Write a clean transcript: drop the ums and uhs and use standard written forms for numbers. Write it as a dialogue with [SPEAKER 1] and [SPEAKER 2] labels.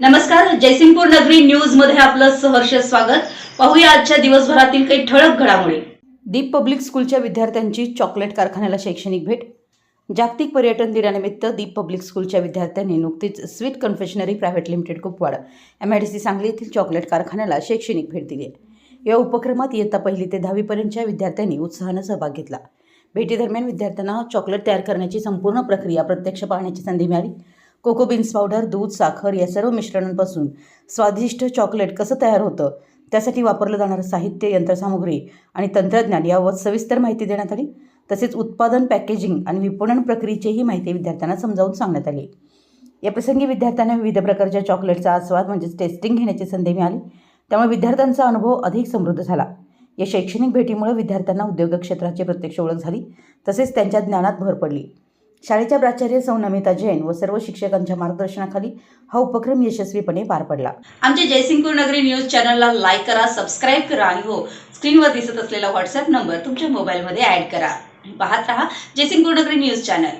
[SPEAKER 1] नमस्कार, जयसिंगपूर नगरी न्यूज मध्ये आपलं सहर्ष स्वागत। पाहूया आजच्या दिवसभरातील काही ठळक घडामोडी। दीप पब्लिक स्कूलच्या विद्यार्थ्यांची चॉकलेट कारखान्याला शैक्षणिक भेट। जागतिक पर्यटन दिनानिमित्त दीप पब्लिक स्कूलच्या विद्यार्थ्यांनी नुकतीच sweet confectionery private limited Kupwad MIDC Sangli येथील चॉकलेट कारखान्याला शैक्षणिक भेट दिली। या उपक्रमात इयत्ता 1ली ते 10वी पर्यंतच्या विद्यार्थ्यांनी उत्साहाने सहभाग घेतला। भेटीदरम्यान विद्यार्थ्यांना चॉकलेट तयार करण्याची संपूर्ण प्रक्रिया प्रत्यक्ष पाहण्याची संधी मिळाली। कोको बीन्स पावडर, दूध, साखर या सर्व मिश्रणांपासून स्वादिष्ट चॉकलेट कसं तयार होतं, त्यासाठी वापरलं जाणारं साहित्य, यंत्रसामुग्री आणि तंत्रज्ञान याबाबत सविस्तर माहिती देण्यात आली। तसेच उत्पादन, पॅकेजिंग आणि विपणन प्रक्रियेचीही माहिती विद्यार्थ्यांना समजावून सांगण्यात आली। या प्रसंगी विद्यार्थ्यांना विविध प्रकारच्या चॉकलेटचा आस्वाद म्हणजेच टेस्टिंग घेण्याची संधी मिळाली। त्यामुळे विद्यार्थ्यांचा अनुभव अधिक समृद्ध झाला। या शैक्षणिक भेटीमुळे विद्यार्थ्यांना उद्योग क्षेत्राची प्रत्यक्ष ओळख झाली, तसेच त्यांच्या ज्ञानात भर पडली। शाळेच्या प्राचार्य सौ नमिता जैन व सर्व शिक्षकांच्या मार्गदर्शनाखाली हा उपक्रम यशस्वीपणे पार पडला। आमच्या जयसिंगपूर नगरी न्यूज चॅनलला लाईक करा, सबस्क्राइब करा आणि हो, स्क्रीनवर दिसत असलेला व्हॉट्सअप नंबर तुमच्या मोबाईलमध्ये ॲड करा। पाहत रहा जयसिंगपूर नगरी न्यूज चॅनल।